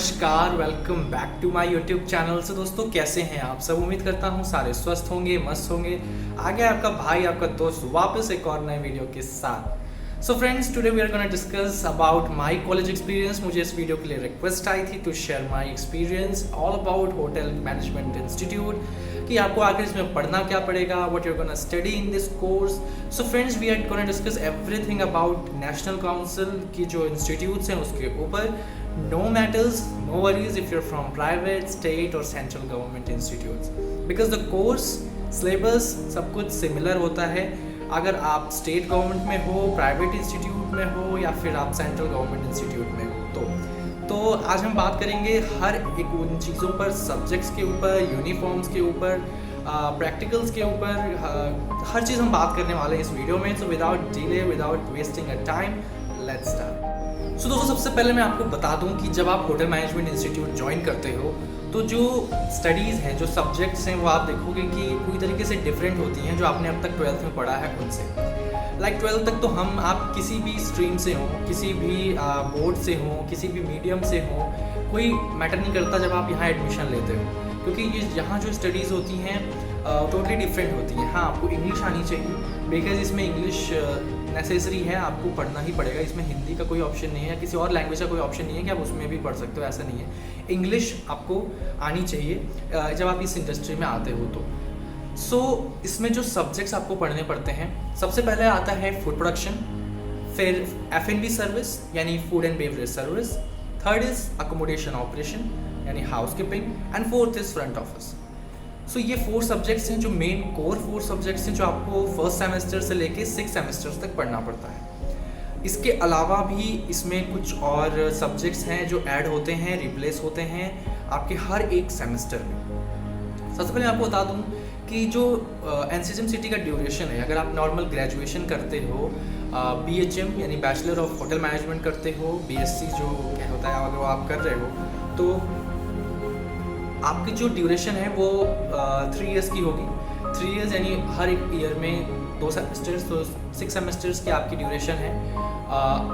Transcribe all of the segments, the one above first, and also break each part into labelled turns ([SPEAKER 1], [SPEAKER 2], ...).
[SPEAKER 1] नमस्कार, welcome back to my YouTube channel. से दोस्तों कैसे हैं आप सब? उम्मीद करता हूँ सारे स्वस्थ होंगे, मस्त होंगे। आ गया आपका भाई, आपका दोस्त वापस एक और नए वीडियो के साथ। So friends, today we are gonna discuss about my college experience. मुझे इस वीडियो के लिए रिक्वेस्ट आई थी to share my experience all about hotel management institute, कि आपको आखिर इसमें पढ़ना क्या पड़ेगा, what you are gonna study in this course. So friends, we are gonna discuss everything about national council की जो इंस्टीट्यूट्स हैं उसके ऊपर। No matters, no worries if you're from private, state or central government institutes, because the course, syllabus सब कुछ similar होता है। अगर आप state government में हो, private institute में हो या फिर आप central government institute में हो तो आज हम बात करेंगे हर एक उन चीज़ों पर, सब्जेक्ट्स के ऊपर, यूनिफॉर्म्स के ऊपर, प्रैक्टिकल्स के ऊपर, हर चीज़ हम बात करने वाले हैं इस वीडियो में। So without delay, without wasting a time, let's start. So दोस्तों, सबसे पहले मैं आपको बता दूं कि जब आप होटल मैनेजमेंट इंस्टीट्यूट ज्वाइन करते हो तो जो स्टडीज़ हैं, जो सब्जेक्ट्स हैं, वो आप देखोगे कि पूरी तरीके से डिफरेंट होती हैं जो आपने अब तक 12th में पढ़ा है उनसे। लाइक 12th तक तो आप किसी भी स्ट्रीम से हो, किसी भी बोर्ड से हो, किसी भी मीडियम से हो, कोई मैटर नहीं करता जब आप यहाँ एडमिशन लेते हो, क्योंकि ये यहाँ जो स्टडीज़ होती हैं टोटली डिफरेंट होती हैं। हाँ, आपको इंग्लिश आनी चाहिए, बिकॉज इसमें इंग्लिश नेसेसरी है, आपको पढ़ना ही पड़ेगा। इसमें हिंदी का कोई ऑप्शन नहीं है, किसी और लैंग्वेज का कोई ऑप्शन नहीं है कि आप उसमें भी पढ़ सकते हो, ऐसा नहीं है। इंग्लिश आपको आनी चाहिए जब आप इस इंडस्ट्री में आते हो तो। सो इसमें जो सब्जेक्ट्स आपको पढ़ने पड़ते हैं, सबसे पहले आता है फूड प्रोडक्शन, फिर F&B सर्विस यानी food and beverage service, third is accommodation operation यानी house keeping, and fourth is front office. So ये 4 सब्जेक्ट्स हैं जो मेन कोर 4 सब्जेक्ट्स हैं जो आपको फर्स्ट सेमेस्टर से लेके 6 सेमेस्टर्स तक पढ़ना पड़ता है। इसके अलावा भी इसमें कुछ और सब्जेक्ट्स हैं जो ऐड होते हैं, रिप्लेस होते हैं आपके हर एक सेमेस्टर में। सबसे पहले आपको बता दूं कि जो NCHM का ड्यूरेशन है, अगर आप नॉर्मल ग्रेजुएशन करते हो, BHM यानी बैचलर ऑफ होटल मैनेजमेंट करते हो, BSc जो क्या होता है अगर वो आप कर रहे हो तो आपकी जो ड्यूरेशन है वो 3 इयर्स की होगी। 3 इयर्स यानी हर एक ईयर में 2 सेमेस्टर्स, तो 6 सेमेस्टर्स की आपकी ड्यूरेशन है।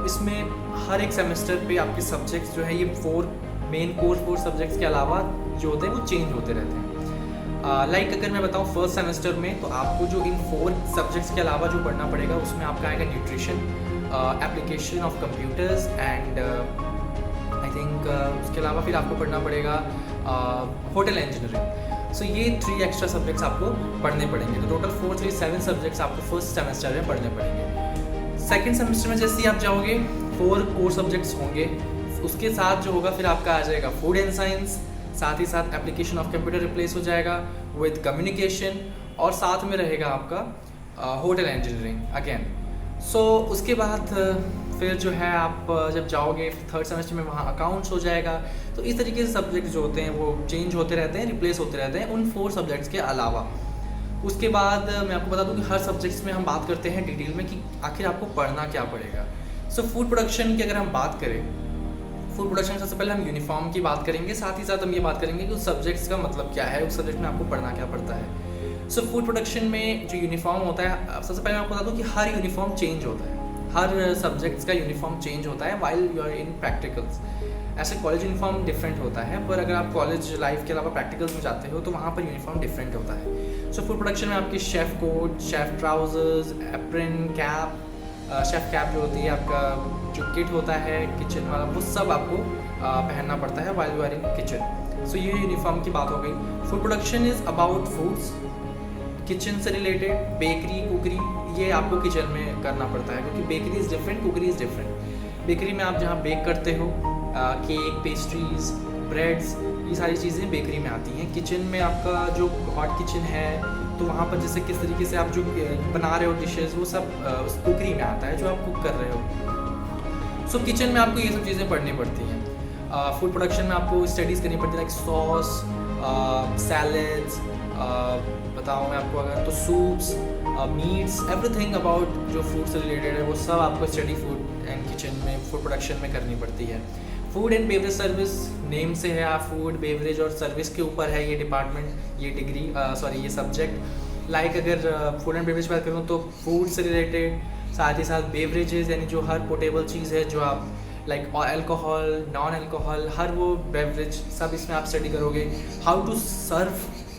[SPEAKER 1] इसमें हर एक सेमेस्टर पे आपके सब्जेक्ट्स जो है ये 4 मेन कोर 4 सब्जेक्ट्स के अलावा जो होते हैं वो चेंज होते रहते हैं। लाइक अगर मैं बताऊँ फर्स्ट सेमेस्टर में, तो आपको जो इन 4 सब्जेक्ट्स के अलावा जो पढ़ना पड़ेगा उसमें आपका आएगा nutrition, application of computers and I think उसके अलावा फिर आपको पढ़ना पड़ेगा होटल इंजीनियरिंग। सो ये 3 एक्स्ट्रा सब्जेक्ट्स आपको पढ़ने पड़ेंगे। तो टोटल 4 3 7 सब्जेक्ट्स आपको फर्स्ट सेमेस्टर में पढ़ने पड़ेंगे। सेकंड सेमेस्टर में जैसे ही आप जाओगे 4 कोर सब्जेक्ट्स होंगे, उसके साथ जो होगा फिर आपका आ जाएगा फूड एंड साइंस, साथ ही साथ एप्लीकेशन ऑफ कंप्यूटर रिप्लेस हो जाएगा विद कम्युनिकेशन, और साथ में रहेगा आपका होटल इंजीनियरिंग अगेन। सो उसके बाद फिर जो है आप जब जाओगे थर्ड सेमेस्टर में वहाँ अकाउंट्स हो जाएगा। तो इस तरीके से सब्जेक्ट जो होते हैं वो चेंज होते रहते हैं, रिप्लेस होते रहते हैं उन 4 सब्जेक्ट्स के अलावा। उसके बाद मैं आपको बता दूं कि हर सब्जेक्ट्स में हम बात करते हैं डिटेल में कि आखिर आपको पढ़ना क्या पड़ेगा। सो फूड प्रोडक्शन की अगर हम बात करें, फूड प्रोडक्शन सबसे पहले हम यूनिफॉर्म की बात करेंगे, साथ ही साथ हम ये बात करेंगे कि उस सब्जेक्ट्स का मतलब क्या है, उस सब्जेक्ट में आपको पढ़ना क्या पड़ता है। सो फूड प्रोडक्शन में जो यूनिफॉर्म होता है, सबसे पहले मैं आपको बता दूँ कि हर यूनिफॉर्म चेंज होता है, हर सब्जेक्ट्स का यूनिफॉर्म चेंज होता है while you are in practicals. ऐसे कॉलेज यूनिफॉर्म डिफरेंट होता है, पर अगर आप कॉलेज लाइफ के अलावा प्रैक्टिकल्स में जाते हो तो वहाँ पर यूनिफॉर्म डिफरेंट होता है। सो फूड प्रोडक्शन में आपकी chef coat, chef trousers, apron, cap, chef cap जो होती है, आपका जो किट होता है किचन वाला, वो सब आपको पहनना पड़ता है while you are in kitchen. So ये यूनिफॉर्म की बात हो गई। Food production is about foods, kitchen से रिलेटेड, बेकरी, कुकरी, ये आपको किचन में करना पड़ता है, क्योंकि bakery is different, cookery is different. Bakery में आप जहाँ बेक करते हो, केक, पेस्ट्रीज, ब्रेड्स, ये सारी चीज़ें बेकरी में आती हैं। किचन में आपका जो हॉट किचन है, तो वहाँ पर जैसे किस तरीके से आप जो बना रहे हो डिशेज़, वो सब कुकरी में आता है जो आप कुक कर रहे हो। सो किचन में आपको ये सब चीज़ें पढ़नी पड़ती हैं। फूड प्रोडक्शन में आपको स्टडीज़ करनी पड़ती है, लाइक सॉस, सैलड्स, बताऊँ मैं आपको अगर तो सूप्स, मीट्स, एवरीथिंग अबाउट जो फूड से रिलेटेड है वो सब आपको स्टडी फूड एंड किचन में, फूड प्रोडक्शन में करनी पड़ती है। Food and beverage service name से है, आप फूड, बेवरेज और सर्विस के ऊपर है ये डिपार्टमेंट, ये डिग्री, सॉरी ये सब्जेक्ट। लाइक अगर फूड एंड बेवरेज बात करूँ तो फूड से रिलेटेड, साथ ही साथ बेवरेजेस यानी जो हर पोर्टेबल चीज़ है जो आप लाइक अल्कोहल, नॉन अल्कोहल, हर वो बेवरेज सब इसमें आप स्टडी करोगे। हाउ टू सर्व,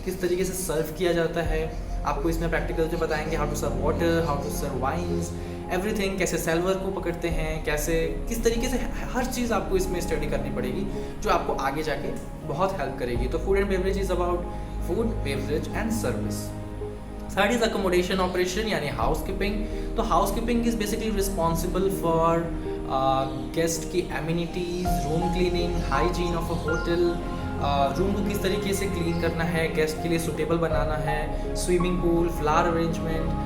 [SPEAKER 1] किस तरीके से सर्व किया जाता है आपको इसमें प्रैक्टिकल जो बताएंगे। How to serve water, how to serve wines, everything, कैसे सेल्वर को पकड़ते हैं, कैसे किस तरीके से, हर चीज़ आपको इसमें स्टडी करनी पड़ेगी जो आपको आगे जाके बहुत हेल्प करेगी। तो food and beverage is about food, beverage and service. Third is accommodation operation यानी हाउस कीपिंग। तो house keeping is basically responsible for guest की amenities, room cleaning, hygiene of a hotel, room को किस तरीके से clean करना है, guest के लिए सूटेबल बनाना है, swimming pool, flower arrangement,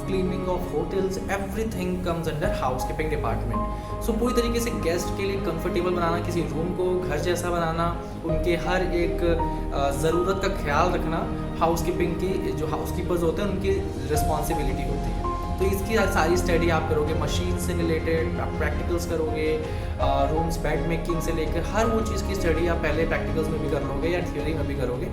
[SPEAKER 1] cleaning of hotels, everything comes under house keeping department. So पूरी तरीके से गेस्ट के लिए कंफर्टेबल बनाना, किसी रूम को घर जैसा बनाना, उनके हर एक ज़रूरत का ख्याल रखना हाउस कीपिंग की जो हाउस कीपर्स होते हैं उनकी रिस्पॉन्सिबिलिटी होती है। तो इसकी सारी स्टडी आप करोगे, मशीन से रिलेटेड आप प्रैक्टिकल्स करोगे, रूम्स बेड मेकिंग से लेकर हर वो चीज़ की स्टडी आप पहले प्रैक्टिकल्स में भी कर लोगे या थियोरी में भी करोगे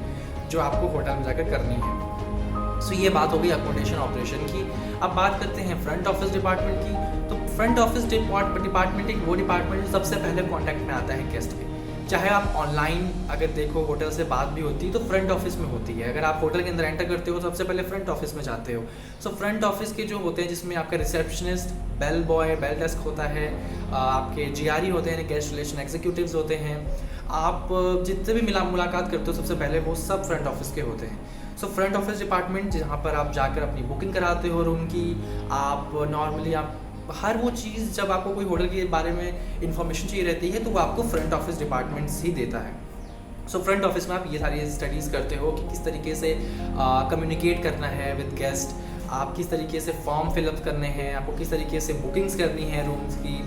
[SPEAKER 1] जो आपको होटल में जाकर करनी है। सो ये बात हो गई अकोमोडेशन ऑपरेशन की। अब बात करते हैं फ्रंट ऑफिस डिपार्टमेंट की। तो फ्रंट ऑफिस डिपार्टमेंट एक वो डिपार्टमेंट जो सबसे पहले कॉन्टैक्ट में आता है गेस्ट के। चाहे आप ऑनलाइन अगर देखो होटल से बात भी होती है तो फ्रंट ऑफिस में होती है। अगर आप होटल के अंदर एंटर करते हो सबसे पहले फ्रंट ऑफिस में जाते हो। सो फ्रंट ऑफिस के जो होते हैं जिसमें आपका receptionist, bell boy, bell desk होता है, आपके जीआरई होते हैं, गेस्ट रिलेशन एग्जीक्यूटिव्स होते हैं, आप जितने भी मुलाकात करते हो सबसे पहले वो सब फ्रंट ऑफिस के होते हैं। सो फ्रंट ऑफिस डिपार्टमेंट जहाँ पर आप जाकर अपनी बुकिंग कराते हो रूम की, आप नॉर्मली आप हर वो चीज़ जब आपको कोई होटल के बारे में इंफॉर्मेशन चाहिए रहती है तो वो आपको फ्रंट ऑफिस डिपार्टमेंट ही देता है। सो फ्रंट ऑफिस में आप ये सारी स्टडीज़ करते हो कि किस तरीके से कम्युनिकेट करना है विद गेस्ट, आप किस तरीके से फॉर्म फिलअप करने हैं, आपको किस तरीके से बुकिंग्स करनी है रूम्स की,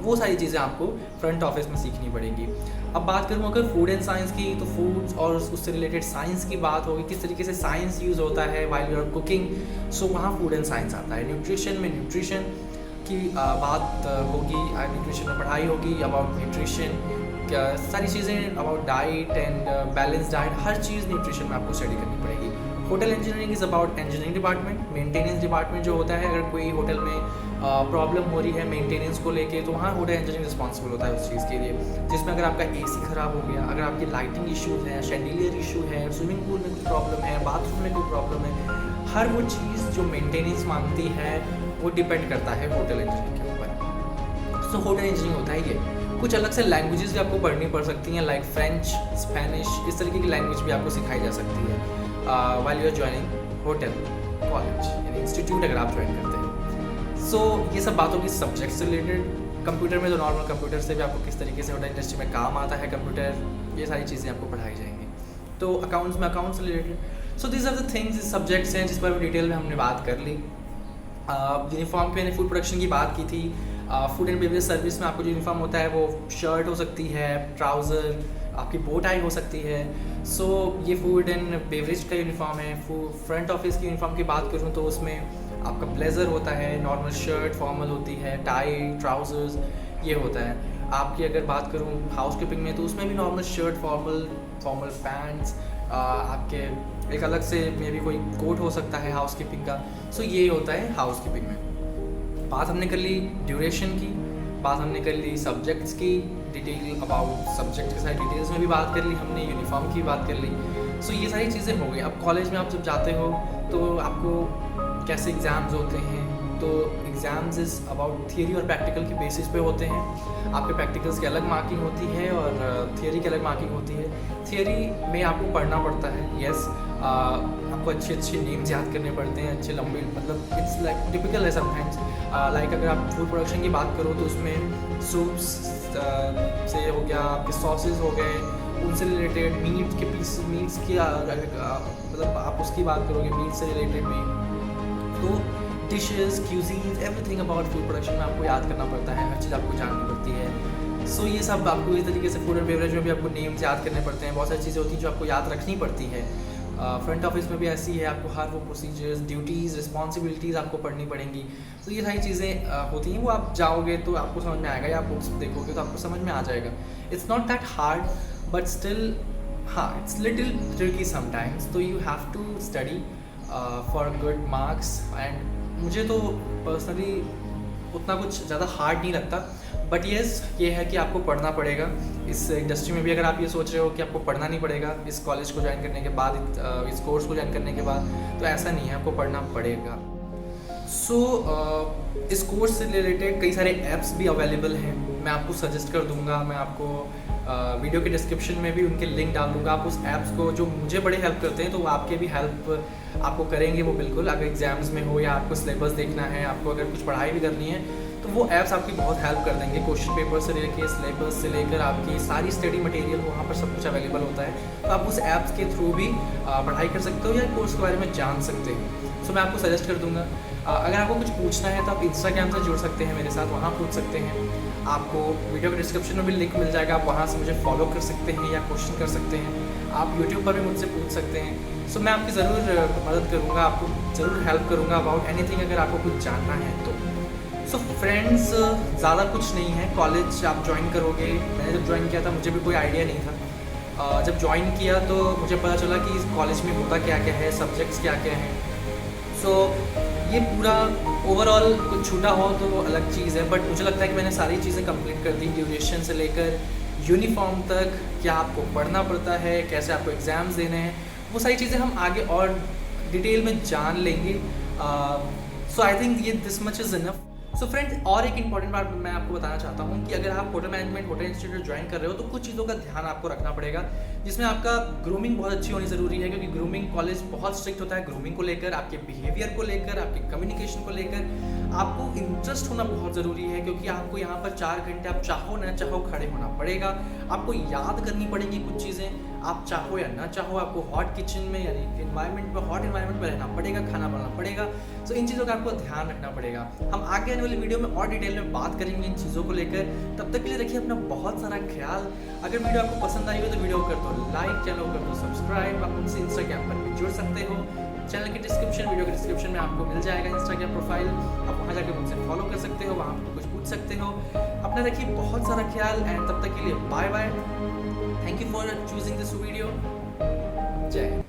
[SPEAKER 1] वो सारी चीज़ें आपको फ्रंट ऑफिस में सीखनी पड़ेगी। अब बात करूँ अगर फूड एंड साइंस की, तो फूड्स और उससे रिलेटेड साइंस की बात होगी, किस तरीके से साइंस यूज़ होता है वाइल यू आर कुकिंग। सो वहाँ फूड एंड साइंस आता है। न्यूट्रिशन में न्यूट्रिशन की बात होगी, न्यूट्रिशन में पढ़ाई होगी अबाउट न्यूट्रिशन, सारी चीज़ें about diet and balance diet, her cheese nutrition में आपको स्टडी करनी पड़ेगी। Hotel engineering is about engineering department. Maintenance department जो होता है, अगर कोई होटल में प्रॉब्लम हो रही है मेंटेनेंस को लेके तो वहाँ होटल इंजीनियरिंग रिस्पॉन्सिबल होता है उस चीज़ के लिए, जिसमें अगर आपका एसी ख़राब हो गया, अगर आपकी लाइटिंग इश्यूज़ हैं, शैंडिलियर इशू है, स्विमिंग पूल में कुछ प्रॉब्लम है, बाथरूम में कोई प्रॉब्लम है, हर वो चीज़ जो मेंटेनेंस मांगती है वो डिपेंड करता है होटल इंजीनियरिंग के ऊपर। सो होटल इंजीनियरिंग होता है ये। कुछ अलग से लैंग्वेजेस भी आपको पढ़नी पड़ सकती हैं, लाइक फ्रेंच, स्पेनिश, इस तरीके की लैंग्वेज भी आपको सिखाई जा सकती है while you are joining hotel, college यानी इंस्टीट्यूट अगर आप ज्वाइन करते हैं। सो ये सब बातों की सब्जेक्ट से रिलेटेड। कंप्यूटर में तो नॉर्मल कंप्यूटर से भी आपको किस तरीके से होटल इंडस्ट्री में काम आता है कंप्यूटर, ये सारी चीज़ें आपको पढ़ाई जाएंगी। तो अकाउंट्स में अकाउंट्स से related. So these are the things, subjects हैं जिस पर डिटेल में हमने बात कर ली। यूनिफॉर्म पे मैंने फूड प्रोडक्शन की बात की थी। फूड एंड बेवरेज सर्विस में आपको जो यूनिफॉर्म होता है वो शर्ट हो सकती है, ट्राउज़र, आपकी बो टाई हो सकती है। सो ये फूड एंड बेवरेज का यूनिफॉर्म है। फ्रंट ऑफिस की यूनिफॉर्म की बात करूँ तो उसमें आपका ब्लेज़र होता है, नॉर्मल शर्ट फॉर्मल होती है, टाई, ट्राउज़र्स ये होता है। आपकी अगर बात करूँ हाउस कीपिंग में तो उसमें भी नॉर्मल शर्ट, फॉर्मल पैंट्स, आपके एक अलग से मे भी कोई कोट हो सकता है हाउस कीपिंग का। सो ये होता है हाउस कीपिंग में। बात हमने कर ली ड्यूरेशन की, बात हमने कर ली सब्जेक्ट्स की, डिटेल अबाउट सब्जेक्ट के साथ डिटेल्स में भी बात कर ली हमने, यूनिफॉर्म की बात कर ली। सो ये सारी चीज़ें हो गई। अब कॉलेज में आप जब जाते हो तो आपको कैसे एग्ज़ाम्स होते हैं, तो एग्ज़ाम्स इज़ अबाउट थियरी और प्रैक्टिकल की बेसिस पे होते हैं। आपके प्रैक्टिकल्स की अलग मार्किंग होती है और थियरी की अलग मार्किंग होती है। थियरी में आपको पढ़ना पड़ता है, यस, आपको अच्छे नेम्स याद करने पड़ते हैं, अच्छे लंबे, मतलब इट्स लाइक टिपिकल है समटाइम्स। लाइक अगर आप फूड प्रोडक्शन की बात करो तो उसमें सूप्स से हो गया, आपके सॉसेज हो गए, उनसे रिलेटेड मीट के पीस, मीट्स की मतलब आप उसकी बात करोगे मीट से रिलेटेड में, तो dishes, cuisines, everything about food production में आपको याद करना पड़ता है, हर चीज़ आपको जाननी पड़ती है। सो ये सब आपको इस तरीके से फूड एंड बेवरेज में भी आपको नेम्स याद करने पड़ते हैं, बहुत सारी चीज़ें होती हैं जो आपको याद रखनी पड़ती है। फ्रंट ऑफिस में भी ऐसी है, आपको हर वो प्रोसीजर्स, ड्यूटीज़, रिस्पॉन्सिबिलिटीज़ आपको पढ़नी पड़ेंगी। तो ये सारी चीज़ें होती हैं, वो आप जाओगे तो आपको समझ में आएगा, या आप बुक्स देखोगे तो आपको समझ में आ जाएगा। It's not that hard but still हाँ इट्स लिटिल ट्रिकी समटाइम्स, तो you have to study for good marks. And मुझे तो पर्सनली उतना कुछ ज़्यादा हार्ड नहीं लगता, बट येस, ये है कि आपको पढ़ना पड़ेगा। इस इंडस्ट्री में भी अगर आप ये सोच रहे हो कि आपको पढ़ना नहीं पड़ेगा इस कॉलेज को ज्वाइन करने के बाद, इस कोर्स को ज्वाइन करने के बाद, तो ऐसा नहीं है, आपको पढ़ना पड़ेगा। सो इस कोर्स से रिलेटेड कई सारे ऐप्स भी अवेलेबल हैं, मैं आपको सजेस्ट कर दूंगा। मैं आपको वीडियो के डिस्क्रिप्शन में भी उनके लिंक डाल दूंगा। आप उस ऐप्स को, जो मुझे बड़े हेल्प करते हैं, तो वो आपके भी हेल्प आपको करेंगे वो बिल्कुल। अगर एग्जाम्स में हो या आपको सिलेबस देखना है, आपको अगर कुछ पढ़ाई भी करनी है, तो वो ऐप्स आपकी बहुत हेल्प कर देंगे। क्वेश्चन पेपर से लेकर सिलेबस से लेकर आपकी सारी स्टडी मटेरियल वहाँ पर सब कुछ अवेलेबल होता है। तो आप उस ऐप्स के थ्रू भी पढ़ाई कर सकते हो या कोर्स के बारे में जान सकते हो। सो मैं आपको सजेस्ट कर दूंगा। अगर आपको कुछ पूछना है तो आप इंस्टाग्राम से जुड़ सकते हैं मेरे साथ, वहाँ पूछ सकते हैं। आपको वीडियो के डिस्क्रिप्शन में भी लिंक मिल जाएगा, आप वहाँ से मुझे फॉलो कर सकते हैं या क्वेश्चन कर सकते हैं। आप यूट्यूब पर भी मुझसे पूछ सकते हैं। सो मैं आपकी ज़रूर मदद करूँगा, आपको ज़रूर हेल्प करूँगा अबाउट एनीथिंग, अगर आपको कुछ जानना है तो। सो फ्रेंड्स, ज़्यादा कुछ नहीं है। कॉलेज आप ज्वाइन करोगे, मैंने जब ज्वाइन किया था मुझे भी कोई आइडिया नहीं था। जब ज्वाइन किया तो मुझे पता चला कि इस कॉलेज में होता क्या क्या है, सब्जेक्ट्स क्या क्या हैं। सो ये पूरा ओवरऑल कुछ छूटा हो तो वो अलग चीज़ है, बट मुझे लगता है कि मैंने सारी चीज़ें कंप्लीट कर दी, ड्यूरेशन से लेकर यूनिफॉर्म तक, क्या आपको पढ़ना पड़ता है, कैसे आपको एग्ज़ाम्स देने हैं, वो सारी चीज़ें हम आगे और डिटेल में जान लेंगे। सो आई थिंक ये this much is enough. So friends, और एक इंपॉर्टेंट बात मैं आपको बताना चाहता हूँ कि अगर आप hotel management, hotel institute join कर रहे हो, तो कुछ चीज़ों का ध्यान आपको रखना पड़ेगा, जिसमें आपका ग्रूमिंग बहुत अच्छी होनी ज़रूरी है, क्योंकि ग्रूमिंग कॉलेज बहुत स्ट्रिक्ट होता है ग्रूमिंग को लेकर, आपके बिहेवियर को लेकर, आपके कम्युनिकेशन को लेकर। आपको इंटरेस्ट होना बहुत ज़रूरी है, क्योंकि आपको यहाँ पर 4 घंटे आप चाहो ना चाहो खड़े होना पड़ेगा। आपको याद करनी पड़ेगी कुछ चीज़ें, आप चाहो या ना चाहो। आपको हॉट किचन में, यानी इन्वायरमेंट में, हॉट इन्वायरमेंट में रहना पड़ेगा, खाना बनाना पड़ेगा। सो इन चीज़ों का आपको ध्यान रखना पड़ेगा। हम आगे आने वाली वीडियो में और डिटेल में बात करेंगे इन चीज़ों को लेकर। तब तक के लिए रखिए अपना बहुत सारा ख्याल। अगर वीडियो आपको पसंद आई हो तो वीडियो को कर दो लाइक, चैनल को कर दो सब्सक्राइब। आप उनसे इंस्टाग्राम पर भी जुड़ सकते हो। चैनल के डिस्क्रिप्शन, वीडियो के डिस्क्रिप्शन में आपको मिल जाएगा इंस्टाग्राम प्रोफाइल, आप वहाँ जाकर मुझसे फॉलो कर सकते हो, वहाँ पर कुछ पूछ सकते हो। अपना रखिए बहुत सारा ख्याल, एंड तब तक के लिए bye bye. Thank you for choosing this video. जय हिंद।